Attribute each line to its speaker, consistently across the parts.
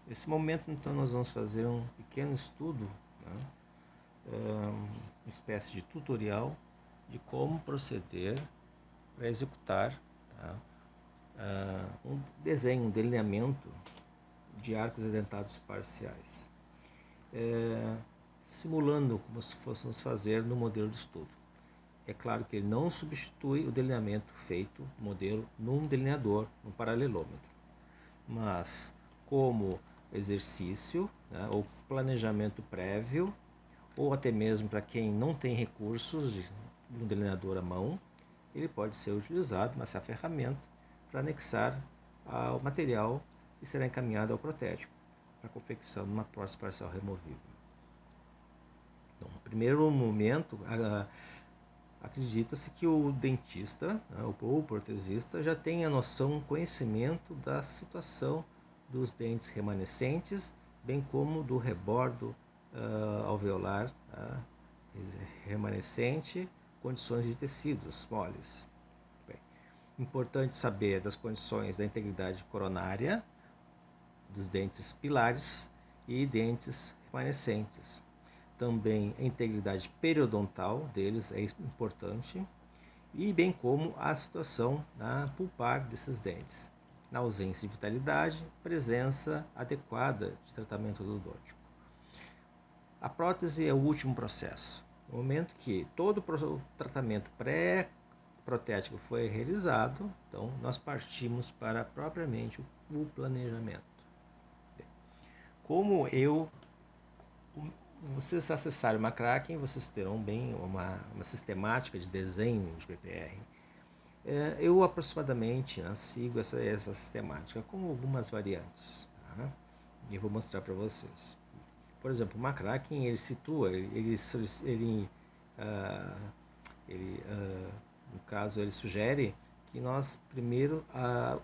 Speaker 1: Nesse momento, então, nós vamos fazer um pequeno estudo, né? Uma espécie de tutorial de como proceder para executar, tá? Um desenho, um delineamento de arcos edentados parciais, simulando como se fôssemos fazer no modelo de estudo. É claro que ele não substitui o delineamento feito no modelo num delineador, num paralelômetro, mas como exercício, né, ou planejamento prévio, ou até mesmo para quem não tem recursos de um delineador à mão, ele pode ser utilizado nessa ferramenta para anexar ao material e será encaminhado ao protético para confecção de uma prótese parcial removível. Então, no primeiro momento, acredita-se que o dentista, né, ou o protesista já tenha noção, conhecimento da situação dos dentes remanescentes, bem como do rebordo alveolar remanescente, condições de tecidos moles. Bem, importante saber das condições da integridade coronária, dos dentes pilares e dentes remanescentes. Também a integridade periodontal deles é importante, e bem como a situação pulpar desses dentes. Na ausência de vitalidade, presença adequada de tratamento odontológico. A prótese é o último processo. No momento que todo o tratamento pré-protético foi realizado, então nós partimos para propriamente o planejamento. Como vocês acessarem uma Kraken, vocês terão bem uma sistemática de desenho de PPR. Eu aproximadamente sigo essa sistemática com algumas variantes, tá? E vou mostrar para vocês. Por exemplo, o McCracken, ele situa, no caso, ele sugere que nós primeiro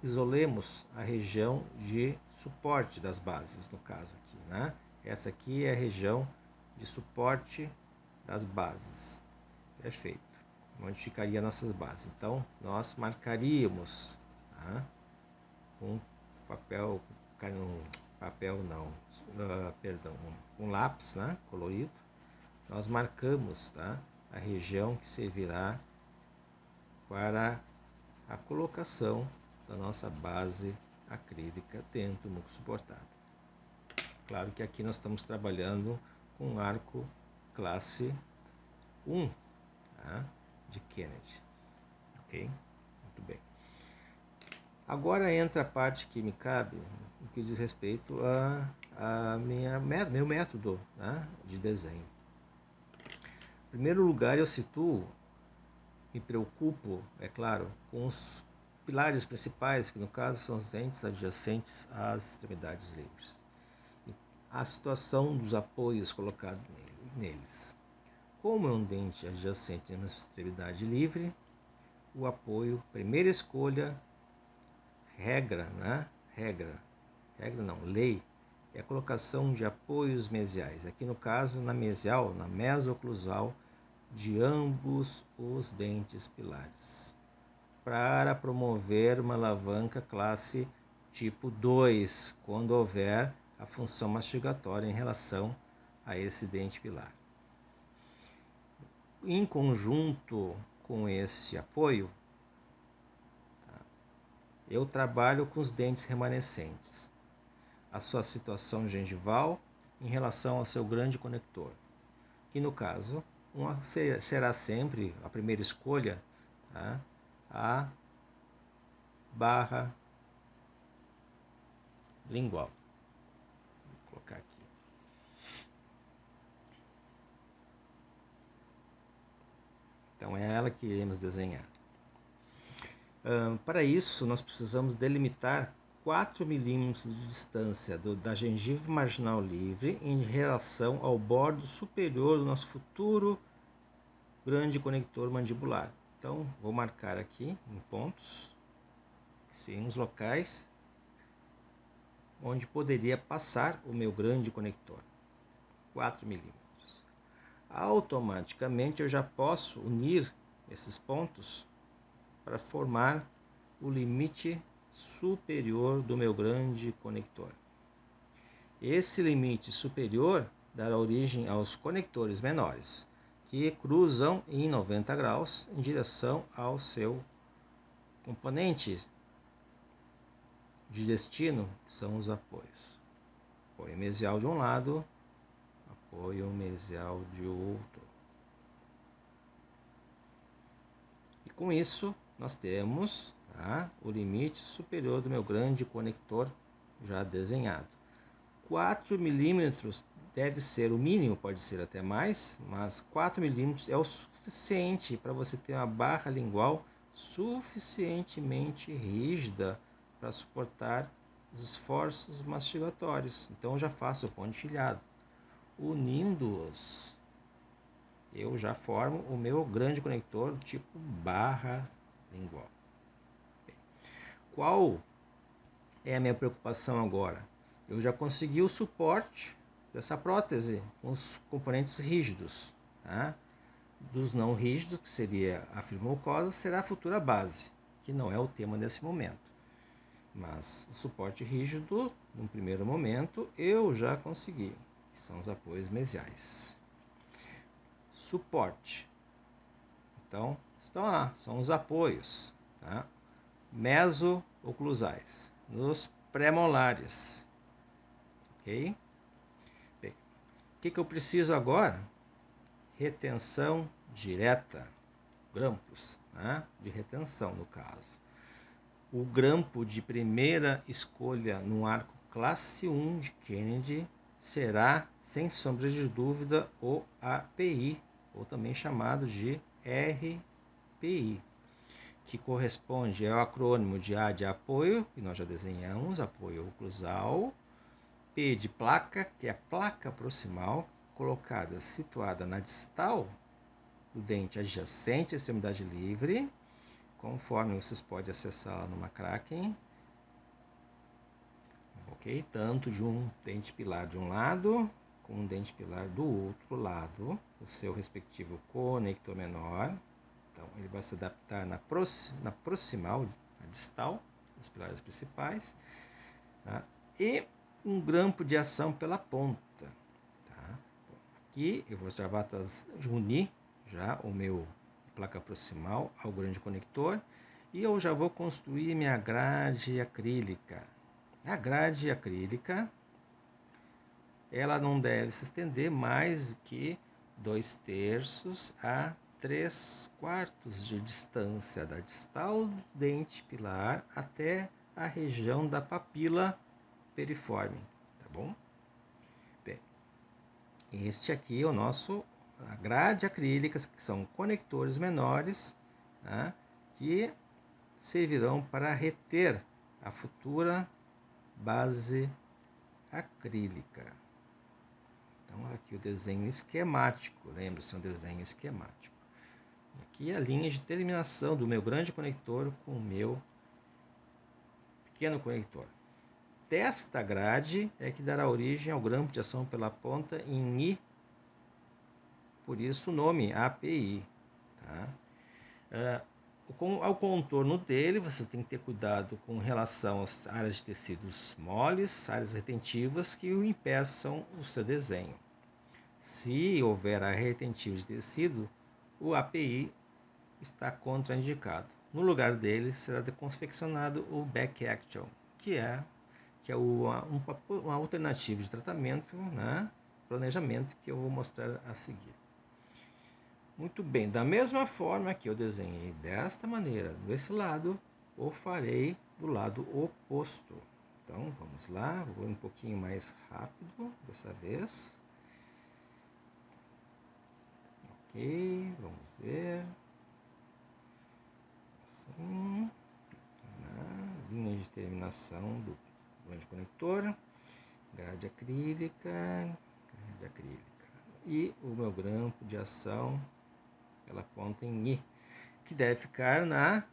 Speaker 1: isolemos a região de suporte das bases, no caso aqui, né? Essa aqui é a região de suporte das bases. Perfeito. Onde ficaria nossas bases. Então, nós marcaríamos, tá? Com com lápis, né, colorido, nós marcamos, tá, a região que servirá para a colocação da nossa base acrílica dentro do muco suportado. Claro que aqui nós estamos trabalhando com um arco classe 1, tá, de Kennedy. Ok? Muito bem. Agora entra a parte que me cabe, no que diz respeito a meu método, né, de desenho. Em primeiro lugar, eu situo, me preocupo, é claro, com os pilares principais, que no caso são os dentes adjacentes às extremidades livres. A situação dos apoios colocados neles. Como é um dente adjacente na extremidade livre, o apoio, primeira escolha, lei, é a colocação de apoios mesiais. Aqui no caso, na mesial, na mesoclusal de ambos os dentes pilares, para promover uma alavanca classe tipo 2, quando houver a função mastigatória em relação a esse dente pilar. Em conjunto com esse apoio, eu trabalho com os dentes remanescentes, a sua situação gengival em relação ao seu grande conector, que no caso será sempre a primeira escolha, tá? A barra lingual. Vou colocar aqui. Então é ela que iremos desenhar. Para isso, nós precisamos delimitar 4 milímetros de distância da gengiva marginal livre em relação ao bordo superior do nosso futuro grande conector mandibular. Então, vou marcar aqui em pontos, sim, os locais onde poderia passar o meu grande conector, 4 milímetros. Automaticamente eu já posso unir esses pontos para formar o limite superior do meu grande conector. Esse limite superior dará origem aos conectores menores, que cruzam em 90 graus em direção ao seu componente de destino, que são os apoios. Apoio mesial de um lado, apoio mesial de outro. E com isso, nós temos o limite superior do meu grande conector já desenhado. 4 milímetros deve ser o mínimo, pode ser até mais, mas 4 milímetros é o suficiente para você ter uma barra lingual suficientemente rígida para suportar os esforços mastigatórios. Então eu já faço o pontilhado. Unindo-os, eu já formo o meu grande conector tipo barra lingual. Qual é a minha preocupação agora? Eu já consegui o suporte dessa prótese com os componentes rígidos. Dos não rígidos, que seria a fibromucosa, será a futura base, que não é o tema nesse momento. Mas o suporte rígido, no primeiro momento, eu já consegui, que são os apoios mesiais. Suporte. Então, estão lá, são os apoios, meso-oclusais, nos pré-molares. Ok? Bem, o que eu preciso agora? Retenção direta, grampos, de retenção no caso. O grampo de primeira escolha no arco classe 1 de Kennedy será, sem sombra de dúvida, o API, ou também chamado de RPI, que corresponde ao acrônimo de A de apoio, que nós já desenhamos, apoio oclusal, P de placa, que é a placa proximal, colocada, situada na distal do dente adjacente à extremidade livre, conforme vocês podem acessar numa Kraken, ok? Tanto de um dente pilar de um lado, como um dente pilar do outro lado, o seu respectivo conector menor. Então, ele vai se adaptar na proximal, na distal, os pilares principais, e um grampo de ação pela ponta. Aqui eu já vou unir já o meu placa proximal ao grande conector e eu já vou construir minha grade acrílica. A grade acrílica, ela não deve se estender mais do que 2/3 a 3/4 de distância da distal do dente pilar até a região da papila piriforme, tá bom? Bem, este aqui é o nosso grade acrílica, que são conectores menores, que servirão para reter a futura base acrílica. Então, aqui o desenho esquemático, lembre-se, é um desenho esquemático. Aqui a linha de terminação do meu grande conector com o meu pequeno conector. Desta grade é que dará origem ao grampo de ação pela ponta em I, por isso o nome API. Ao contorno dele, você tem que ter cuidado com relação às áreas de tecidos moles, áreas retentivas que o impeçam o seu desenho. Se houver área retentiva de tecido, o API está contraindicado. No lugar dele, será confeccionado o back action, que é uma alternativa de tratamento, planejamento, que eu vou mostrar a seguir. Muito bem, da mesma forma que eu desenhei desta maneira desse lado, eu farei do lado oposto. Então, vamos lá, vou um pouquinho mais rápido dessa vez. Ok, vamos ver. Assim, linha de terminação do grande conector, grade acrílica, e o meu grampo de ação pela ponta em I, que deve ficar na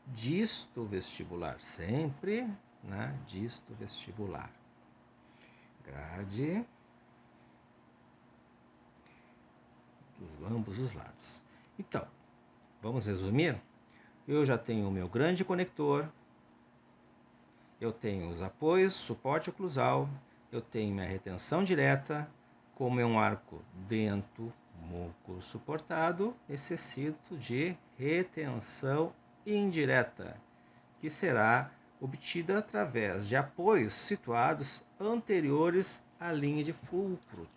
Speaker 1: disto vestibular, sempre na disto vestibular. Grade dos ambos os lados. Então, vamos resumir? Eu já tenho o meu grande conector, eu tenho os apoios, suporte oclusal, eu tenho minha retenção direta. Como é um arco dento muco suportado, necessito de retenção indireta, que será obtida através de apoios situados anteriores à linha de fulcro.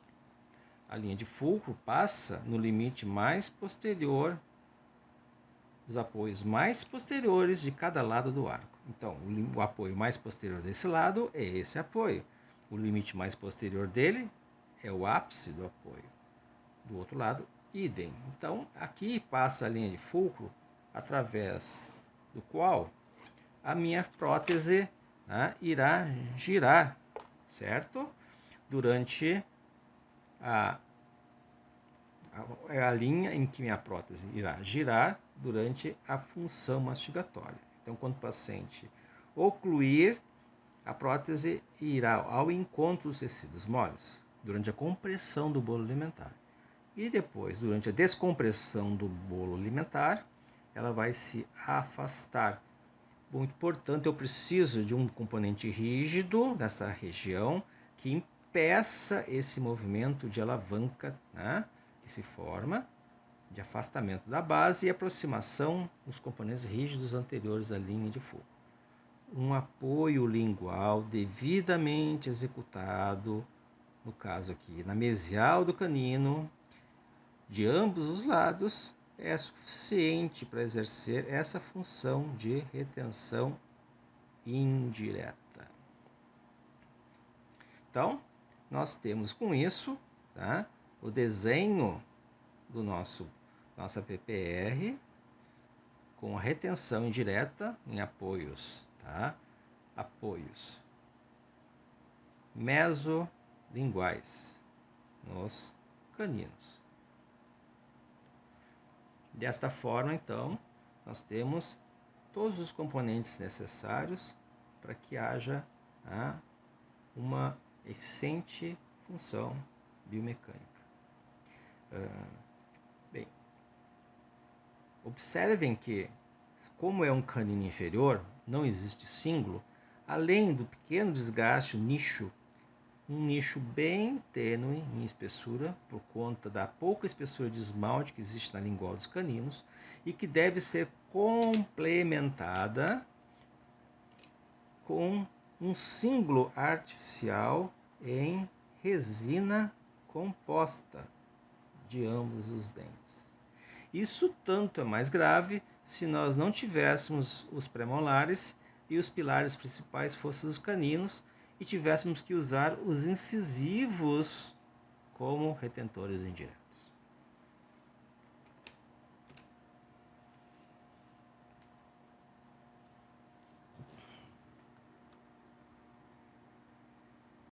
Speaker 1: A linha de fulcro passa no limite mais posterior dos apoios mais posteriores de cada lado do arco. Então, o apoio mais posterior desse lado é esse apoio. O limite mais posterior dele é o ápice do apoio. Do outro lado, idem. Então, aqui passa a linha de fulcro através do qual a minha prótese, né, irá girar, certo? Durante a linha em que minha prótese irá girar durante a função mastigatória. Então, quando o paciente ocluir, a prótese irá ao encontro dos tecidos moles durante a compressão do bolo alimentar. E depois, durante a descompressão do bolo alimentar, ela vai se afastar. Muito portanto, eu preciso de um componente rígido nessa região que impeça esse movimento de alavanca, né, que se forma de afastamento da base e aproximação dos componentes rígidos anteriores à linha de fulcro. Um apoio lingual devidamente executado, no caso aqui, na mesial do canino, de ambos os lados, é suficiente para exercer essa função de retenção indireta. Então, nós temos com isso, tá, o desenho do nossa PPR com a retenção indireta em apoios, tá? Apoios mesolinguais nos caninos. Desta forma, então, nós temos todos os componentes necessários para que haja uma eficiente função biomecânica. Bem, observem que, como é um canino inferior, não existe cíngulo, além do pequeno desgaste, um nicho bem tênue em espessura, por conta da pouca espessura de esmalte que existe na lingual dos caninos, e que deve ser complementada com um cíngulo artificial em resina composta de ambos os dentes. Isso tanto é mais grave se nós não tivéssemos os premolares e os pilares principais fossem os caninos e tivéssemos que usar os incisivos como retentores indiretos.